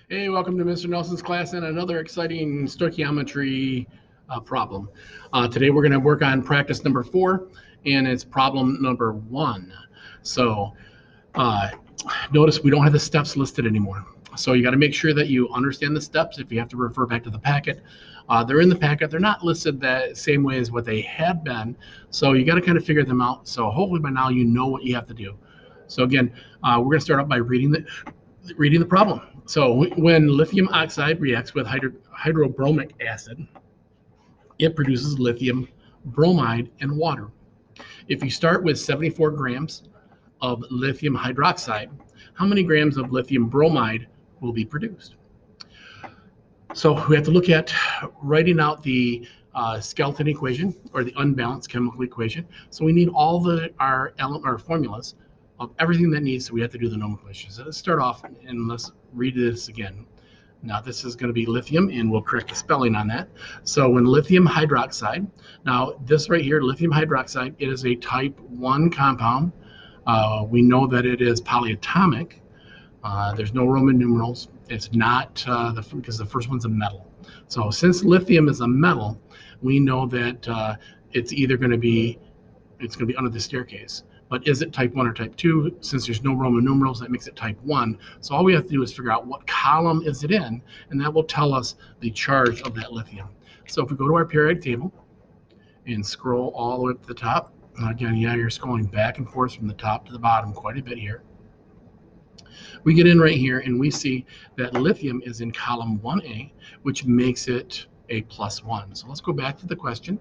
Hey, welcome to Mr. Nelson's class and another exciting stoichiometry problem. Today we're going to work on practice number 4, and it's problem number 1. So uh, notice we don't have the steps listed anymore. So you got to make sure that you understand the steps. If you have to refer back to the packet, they're in the packet. They're not listed the same way as what they had been. So you got to kind of figure them out. So hopefully by now you know what you have to do. So again, we're going to start off by reading the problem. So when lithium oxide reacts with hydrobromic acid, it produces lithium bromide and water. If you start with 74 grams of lithium hydroxide, how many grams of lithium bromide will be produced? So we have to look at writing out the skeleton equation or the unbalanced chemical equation. So we need all our formulas of everything that needs. So we have to do the nomenclature. So let's start off and let's read this again. Now this is going to be lithium, and we'll correct the spelling on that. So when lithium hydroxide, now this right here, lithium hydroxide, it is a type 1 compound. We know that it is polyatomic. There's no Roman numerals. It's not because the first one's a metal. So since lithium is a metal, we know that it's going to be under the staircase. But is it type 1 or type 2? Since there's no Roman numerals, that makes it type 1. So all we have to do is figure out what column is it in, and that will tell us the charge of that lithium. So if we go to our periodic table and scroll all the way up to the top, again, yeah, you're scrolling back and forth from the top to the bottom quite a bit here. We get in right here and we see that lithium is in column 1A, which makes it a +1. So let's go back to the question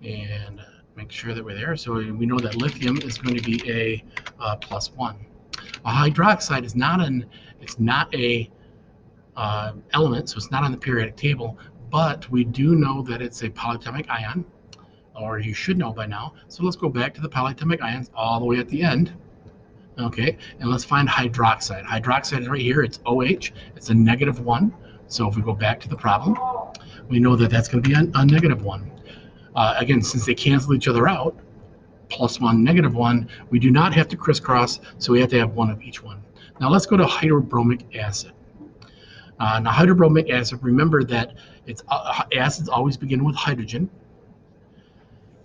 and make sure that we're there. So we know that lithium is going to be a +1. A hydroxide is not a element, so it's not on the periodic table, but we do know that it's a polyatomic ion, or you should know by now. So let's go back to the polyatomic ions all the way at the end. Okay, and let's find hydroxide. Hydroxide is right here. It's OH. It's a -1. So if we go back to the problem, we know that that's going to be a -1. Again, since they cancel each other out, +1, -1, we do not have to crisscross, so we have to have one of each one. Now let's go to hydrobromic acid. Now hydrobromic acid, remember that acids always begin with hydrogen,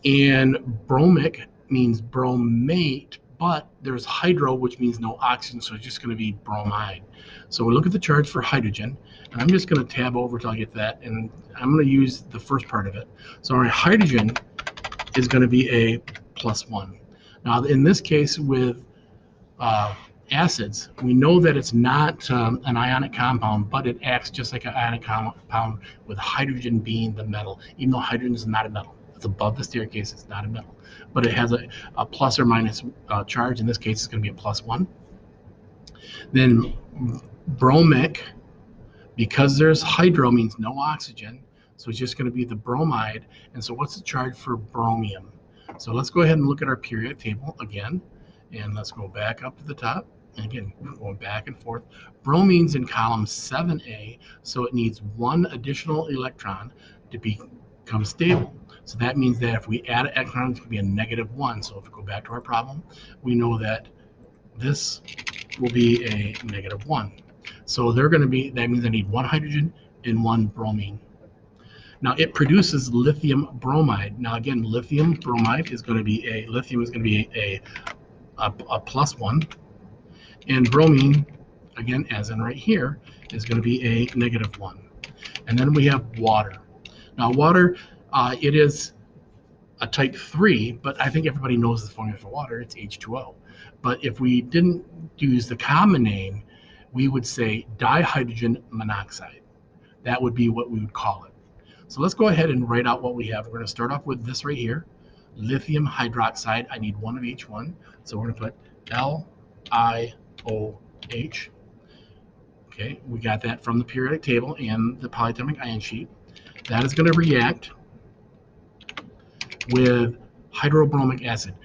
and bromic means bromate, but there's hydro, which means no oxygen, so it's just going to be bromide. So we look at the charge for hydrogen, and I'm just going to tab over till I get that, and I'm going to use the first part of it. So our hydrogen is going to be a +1. Now in this case with acids, we know that it's not an ionic compound, but it acts just like an ionic compound with hydrogen being the metal, even though hydrogen is not a metal. It's above the staircase, it's not a metal, but it has a plus or minus charge. In this case, it's going to be a +1. Then bromic, because there's hydro, means no oxygen, so it's just going to be the bromide. And so what's the charge for bromium? So let's go ahead and look at our periodic table again, and let's go back up to the top. And again, going back and forth. Bromine's in column 7A, so it needs one additional electron to become stable. So that means that if we add an electron, it's going to be a -1. So if we go back to our problem, we know that this will be a -1. So that means I need one hydrogen and one bromine. Now it produces lithium bromide. Now again, lithium bromide is going to be a +1, and bromine, again, as in right here, is going to be a -1. And then we have water. Now water, it is a type 3, but I think everybody knows the formula for water. It's H2O. But if we didn't use the common name, we would say dihydrogen monoxide. That would be what we would call it. So let's go ahead and write out what we have. We're going to start off with this right here, lithium hydroxide. I need one of each one. So we're going to put LiOH. Okay, we got that from the periodic table and the polyatomic ion sheet. That is going to react with hydrobromic acid.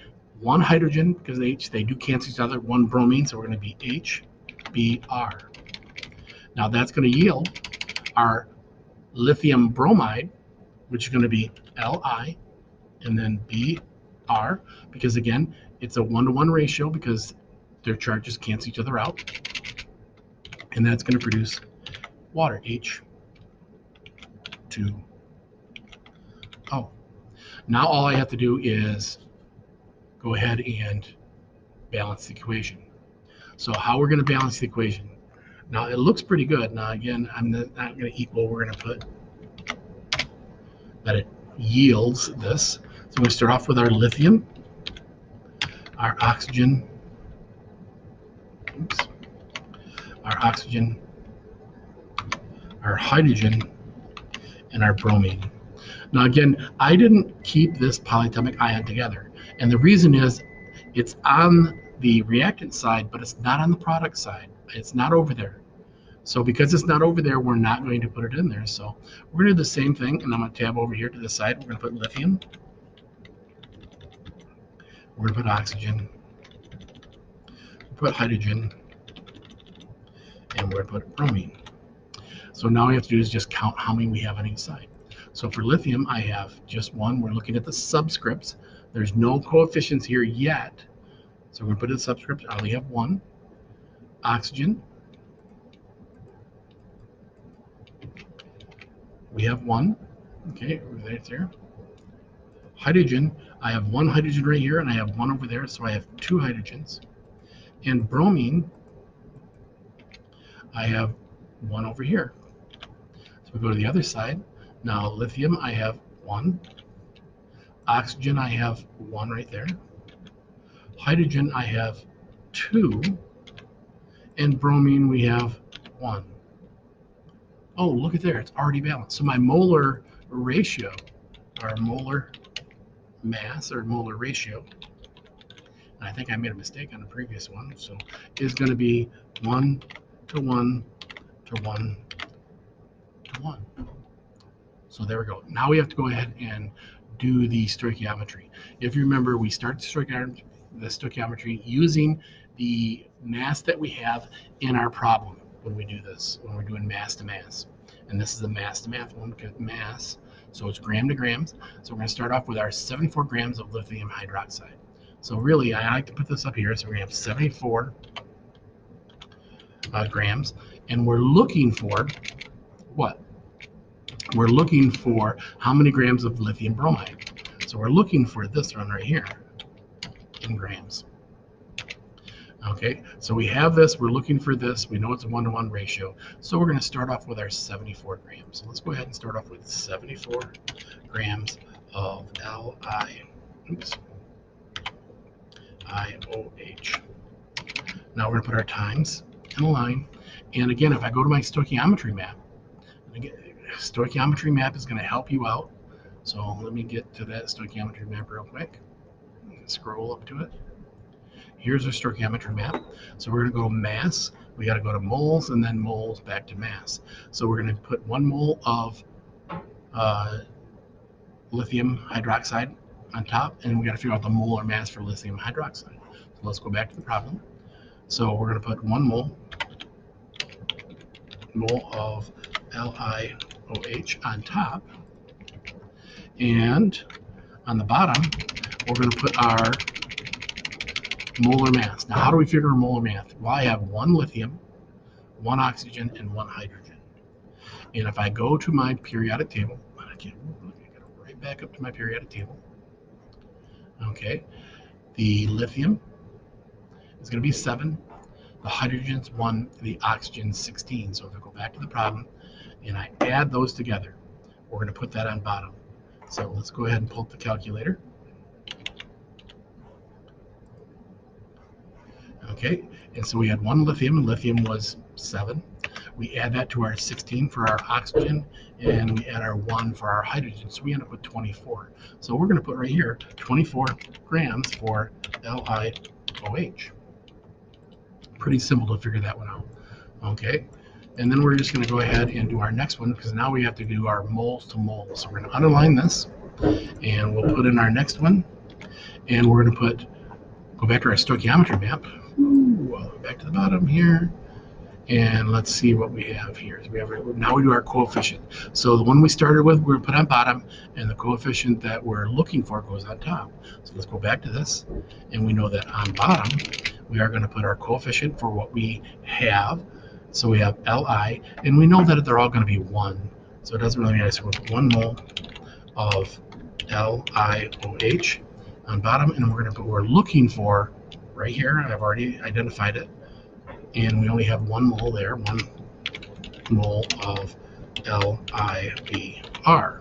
One hydrogen, because they do cancel each other, one bromine, so we're going to be HBr. Now that's going to yield our lithium bromide, which is going to be Li and then Br, because again, it's a 1-to-1 ratio because their charges cancel each other out. and that's going to produce water, H2O. Now all I have to do is go ahead and balance the equation. So how we're going to balance the equation? Now it looks pretty good. Now again, I'm not going to equal. We're going to put that it yields this. So we start off with our lithium, our oxygen, our hydrogen, and our bromine. Now again, I didn't keep this polyatomic ion together, and the reason is it's on the reactant side, but it's not on the product side. It's not over there. So because it's not over there, we're not going to put it in there. So we're going to do the same thing, and I'm going to tab over here to the side. We're going to put lithium. We're going to put oxygen. We'll put hydrogen. And we're going to put bromine. So now all we have to do is just count how many we have on each side. So for lithium, I have just one. We're looking at the subscripts. There's no coefficients here yet. So we're going to put in the subscript. I only have one. Oxygen. We have one. Okay, right there. Hydrogen. I have one hydrogen right here, and I have one over there, so I have two hydrogens. And bromine, I have one over here. So we go to the other side. Now lithium, I have one. Oxygen, I have one right there. Hydrogen, I have two. And bromine, we have one. Oh, look at there, it's already balanced. So my molar ratio, our molar mass or molar ratio, and I think I made a mistake on the previous one, so is going to be 1 to 1 to 1 to 1. So there we go. Now we have to go ahead and do the stoichiometry. If you remember, we start the stoichiometry using the mass that we have in our problem when we do this, when we're doing mass to mass. And this is a mass to mass one, mass, so it's gram to grams. So we're going to start off with our 74 grams of lithium hydroxide. So really, I like to put this up here. So we're going to have 74 grams, and we're looking for what? We're looking for how many grams of lithium bromide. So we're looking for this one right here in grams. Okay, so we have this, we're looking for this, we know it's a 1-to-1 ratio, so we're going to start off with our 74 grams. So let's go ahead and start off with 74 grams of LiOH. Now we're going to put our times in a line, and again, if I go to my stoichiometry map, stoichiometry map is going to help you out. So let me get to that stoichiometry map real quick. Scroll up to it. Here's our stoichiometry map. So we're going to go mass. We got to go to moles and then moles back to mass. So we're going to put 1 mole of lithium hydroxide on top, and we got to figure out the molar mass for lithium hydroxide. So let's go back to the problem. So we're going to put 1 mole of LiOH on top, and on the bottom we're going to put our molar mass. Now how do we figure molar mass? Well, I have 1 lithium, 1 oxygen, and 1 hydrogen. And if I go to my periodic table, I get right back up to my periodic table. Okay, the lithium is going to be 7, the hydrogen's 1, the oxygen's 16. So if I go back to the problem and I add those together, we're going to put that on bottom. So let's go ahead and pull up the calculator. Okay, and so we had 1 lithium, and lithium was 7. We add that to our 16 for our oxygen, and we add our 1 for our hydrogen, so we end up with 24. So we're going to put right here 24 grams for LiOH. Pretty simple to figure that one out. Okay, and then we're just going to go ahead and do our next one, because now we have to do our moles to moles. So we're going to underline this, and we'll put in our next one, and we're going to go back to our stoichiometry map. Back to the bottom here, and let's see what we have here. So now we do our coefficient. So the one we started with, we're going to put on bottom, and the coefficient that we're looking for goes on top. So let's go back to this, and we know that on bottom we are going to put our coefficient for what we have So we have Li, and we know that they're all going to be 1. So it doesn't really matter. So we'll put 1 mole of LiOH on bottom, and we're going to put, we're looking for right here. I've already identified it, and we only have 1 mole there, 1 mole of LiBr.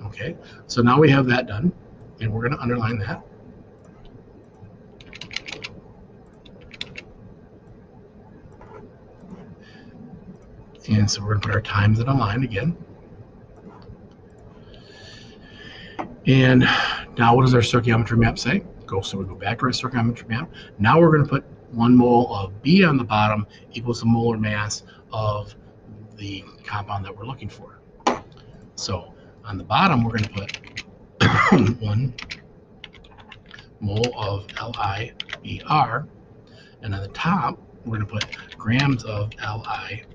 Okay, so now we have that done, and we're going to underline that. And so we're going to put our times in a line again. And now what does our stoichiometry map say? So we go back to our stoichiometry map. Now we're going to put 1 mole of B on the bottom equals the molar mass of the compound that we're looking for. So on the bottom, we're going to put 1 mole of LiBr. And on the top, we're going to put grams of LiBr.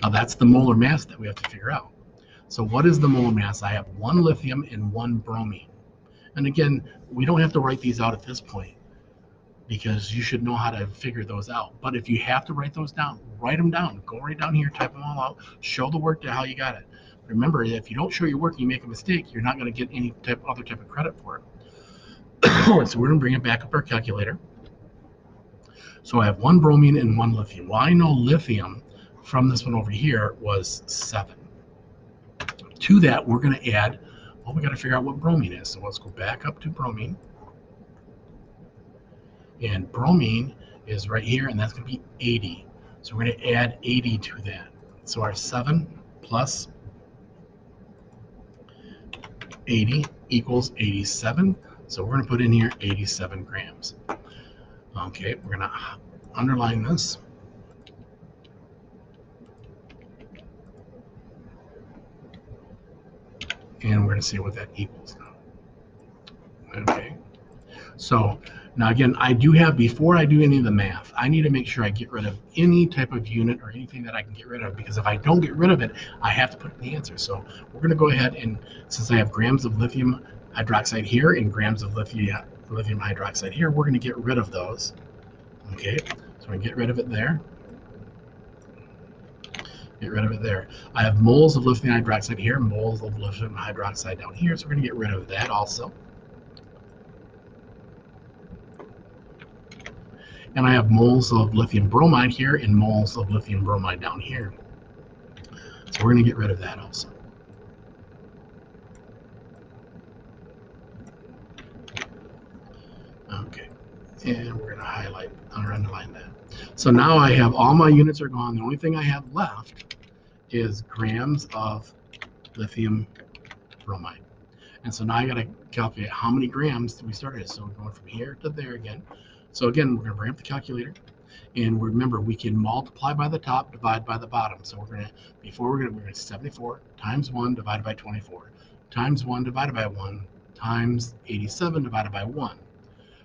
Now that's the molar mass that we have to figure out. So what is the molar mass? I have 1 lithium and 1 bromine. And again, we don't have to write these out at this point because you should know how to figure those out. But if you have to write those down, write them down. Go right down here, type them all out, show the work to how you got it. Remember, if you don't show your work and you make a mistake, you're not going to get any other type of credit for it. So we're going to bring it back up our calculator. So I have 1 bromine and 1 lithium. Well, I know lithium from this one over here was 7. To that, we're going to add, well, we got to figure out what bromine is. So let's go back up to bromine. And bromine is right here, and that's going to be 80. So we're going to add 80 to that. So our 7 plus 80 equals 87. So we're going to put in here 87 grams. Okay, we're going to underline this. And we're going to see what that equals now. Okay, so now again, I do have, before I do any of the math, I need to make sure I get rid of any type of unit or anything that I can get rid of, because if I don't get rid of it, I have to put in the answer. So we're going to go ahead and, since I have grams of lithium hydroxide here and grams of lithium hydroxide here, we're going to get rid of those. Okay, so I get rid of it there. Get rid of it there. I have moles of lithium hydroxide here, moles of lithium hydroxide down here, so we're going to get rid of that also. And I have moles of lithium bromide here and moles of lithium bromide down here. So we're going to get rid of that also. Okay, and we're going to highlight or underline that. So now I have all my units are gone. The only thing I have left is grams of lithium bromide. And so now I got to calculate how many grams do we start at. So we're going from here to there again. So again, we're going to bring up the calculator, and remember we can multiply by the top, divide by the bottom. So we're going to, we're going to 74 times 1 divided by 24 times 1 divided by 1 times 87 divided by 1.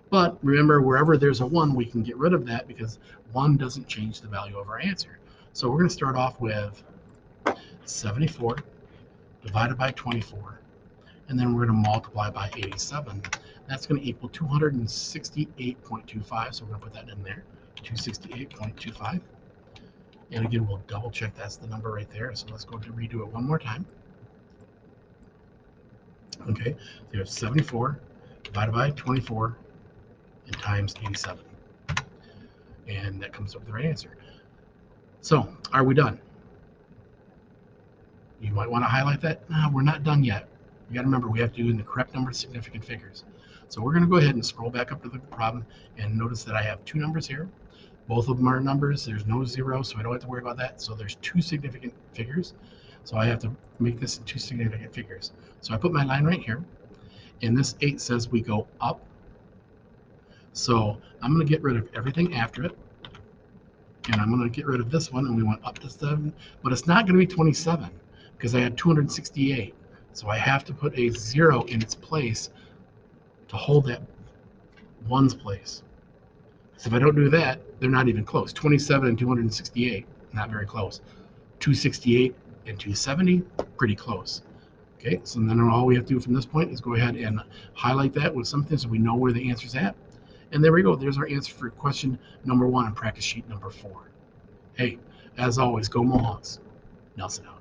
But remember, wherever there's a 1, we can get rid of that because 1 doesn't change the value of our answer. So we're going to start off with 74 divided by 24. And then we're going to multiply by 87. That's going to equal 268.25. So we're going to put that in there, 268.25. And again, we'll double check that's the number right there. So let's go to redo it one more time. Okay, so you have 74 divided by 24 and times 87. And that comes up with the right answer. So are we done? You might want to highlight that. No, we're not done yet. You got to remember, we have to do in the correct number of significant figures. So we're going to go ahead and scroll back up to the problem and notice that I have 2 numbers here. Both of them are numbers. There's no 0, so I don't have to worry about that. So there's 2 significant figures. So I have to make this 2 significant figures. So I put my line right here, and this 8 says we go up. So I'm going to get rid of everything after it, and I'm going to get rid of this one, and we went up to 7, but it's not going to be 27 because I had 268. So I have to put a 0 in its place to hold that 1's place. So if I don't do that, they're not even close. 27 and 268, not very close. 268 and 270, pretty close. Okay, so then all we have to do from this point is go ahead and highlight that with something so we know where the answer's at. And there we go. There's our answer for question number 1 on practice sheet number 4. Hey, as always, go Mohawks. Nelson out.